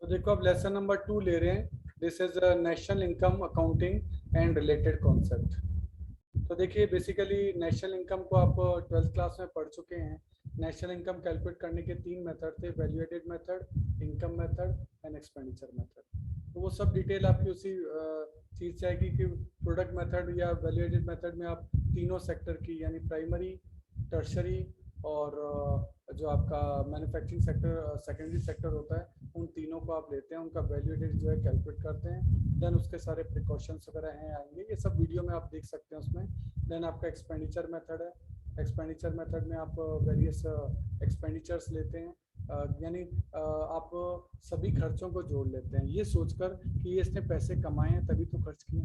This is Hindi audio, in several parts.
तो देखो अब लेसन नंबर 2 ले रहे हैं। This is national income accounting and related concept. तो देखिए बेसिकली नेशनल इनकम को आप 12th क्लास में पढ़ चुके हैं। नेशनल इनकम कैलकुलेट करने के 3 मेथड थे, valuated method, income method and expenditure method. तो वो सब डिटेल आपकी उसी चीज़ से आएगी कि प्रोडक्ट मेथड या वैल्यूएटेड मेथड में आप तीनों सेक्टर की यानी प्राइमरी, टर्शरी और जो आपका मैन्युफैक्चरिंग सेक्टर, सेकेंडरी सेक्टर होता है, उन तीनों को आप लेते हैं, उनका वैल्यूएटेड जो है कैलकुलेट करते हैं। देन उसके सारे प्रिकॉशंस वगैरह हैं आएंगे, ये सब वीडियो में आप देख सकते हैं उसमें। देन आपका एक्सपेंडिचर मेथड है। एक्सपेंडिचर मेथड में आप वेरियस एक्सपेंडिचर्स लेते हैं, यानी आप सभी खर्चों को जोड़ लेते हैं ये सोचकर कि ये इसने पैसे कमाए हैं तभी तो खर्च किए,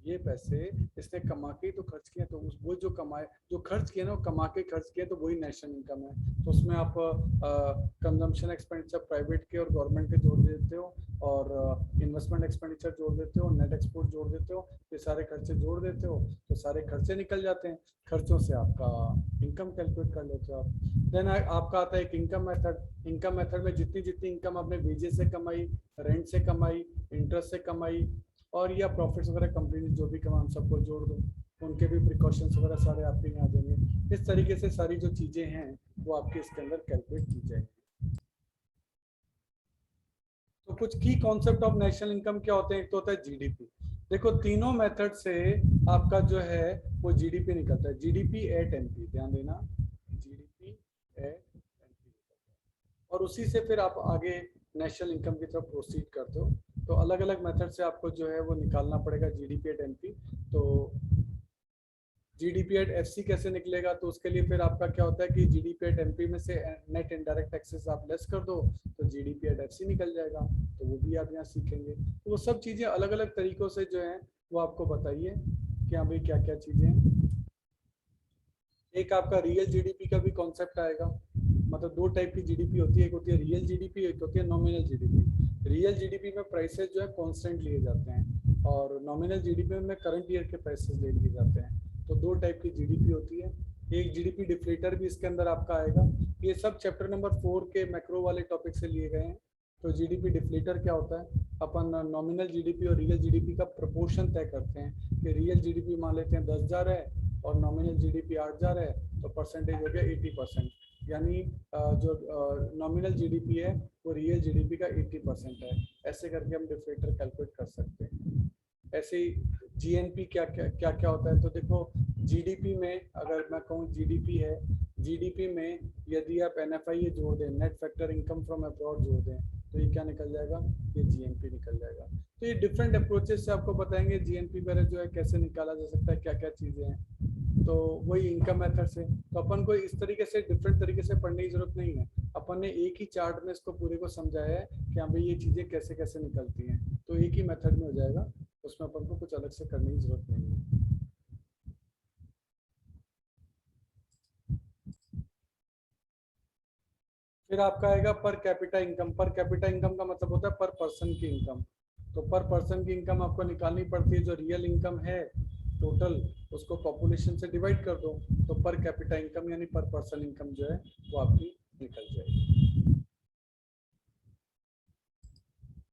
ये पैसे इसने कमा के तो खर्च किए, तो वो जो कमाए, जो खर्च किए ना वो कमा के खर्च किए, तो वही नेशनल इनकम है। तो उसमें आप कंजम्पशन एक्सपेंडिचर प्राइवेट के और गवर्नमेंट के जोड़ देते हो, और इन्वेस्टमेंट एक्सपेंडिचर जोड़ देते हो, नेट एक्सपोर्ट जोड़ देते हो, ये सारे खर्चे जोड़ देते हो, तो सारे खर्चे निकल जाते हैं। खर्चों से आपका इनकम कैलकुलेट कर लेते हो आप। देन आपका आता है एक इनकम मेथड। इनकम मेथड में जितनी जितनी इनकम आपने वेजेस से कमाई, रेंट से कमाई, इंटरेस्ट से कमाई और या प्रॉफिट्स वगैरह कंपनी ने जो भी कमा, हम सबको जोड़ दो, उनके भी प्रिकॉशंस वगैरह सारे आपके यहाँ आ जाएंगे। इस तरीके से सारी जो चीज़ें हैं वो आपके इसके अंदर कैलकुलेट की जाएंगी। तो कुछ की कॉन्सेप्ट ऑफ नेशनल इनकम क्या होते हैं। एक तो होता है जीडीपी। देखो तीनों मेथड से आपका जो है वो जीडीपी निकलता है। जीडीपी एट एनपी, ध्यान देना, जीडीपी एट एनपी, और उसी से फिर आप आगे नेशनल इनकम की तरफ प्रोसीड करते हो। तो अलग अलग मेथड से आपको जो है वो निकालना पड़ेगा जीडीपी एट एनपी। तो जीडीपी एट एफसी कैसे निकलेगा, तो उसके लिए फिर आपका क्या होता है कि जीडीपी एट एमपी में से नेट इनडायरेक्ट टैक्सेस आप लेस कर दो तो जीडीपी एट एफसी निकल जाएगा। तो वो भी आप यहाँ सीखेंगे। तो वो सब चीज़ें अलग अलग तरीकों से जो है वो आपको बताइए कि हाँ भाई क्या क्या चीज़ें हैं। एक आपका रियल जीडीपी का भी कॉन्सेप्ट आएगा। मतलब दो टाइप की जीडीपी होती है, एक होती है रियल जीडीपी, एक होती है नॉमिनल जीडीपी। रियल जीडीपी में प्राइसेस जो है कांस्टेंट लिए जाते हैं, और नॉमिनल जीडीपी में करंट ईयर के प्राइसेस ले लिए जाते हैं। तो दो टाइप की जीडीपी होती है। एक जीडीपी डिफ्लेटर भी इसके अंदर आपका आएगा। ये सब चैप्टर नंबर 4 के मैक्रो वाले टॉपिक से लिए गए हैं। तो जीडीपी डिफ्लेटर क्या होता है, अपन नॉमिनल जीडीपी और रियल जीडीपी का प्रोपोर्शन तय करते हैं कि रियल जीडीपी मान लेते हैं 10,000 है और नॉमिनल जीडीपी 8,000 है, तो परसेंटेज हो गया 80%। यानी जो नॉमिनल जीडीपी है वो रियल जीडीपी का 80% है। ऐसे करके हम डिफ्लेटर कैलकुलेट कर सकते हैं। ऐसे ही जीएनपी क्या क्या क्या क्या होता है। तो देखो जीडीपी में अगर मैं कहूँ जीडीपी है, जीडीपी में यदि आप एनएफआई जोड़ दें, net factor income from abroad जोड़ दें, तो ये क्या निकल जाएगा, ये जीएनपी निकल जाएगा। तो ये डिफरेंट अप्रोचेस से आपको बताएंगे जीएनपी वगैरह जो है कैसे निकाला जा सकता है, क्या क्या चीज़ें हैं। तो वही इनकम मेथड से, तो अपन को इस तरीके से डिफरेंट तरीके से पढ़ने की जरूरत नहीं है। अपन ने एक ही चार्ट में इसको पूरे को समझाया है कि हाँ भाई ये चीज़ें कैसे कैसे निकलती हैं, तो एक ही मेथड में हो जाएगा, उसमें अपन को कुछ अलग से करने की जरूरत नहीं है। फिर आपका आएगा per capita income. Per capita income का मतलब होता है पर पर्सन की इनकम। तो पर पर्सन की इनकम आपको निकालनी पड़ती है, जो रियल इनकम है टोटल, उसको पॉपुलेशन से डिवाइड कर दो, तो पर कैपिटा इनकम यानी पर पर्सन इनकम जो है वो आपकी निकल जाएगी।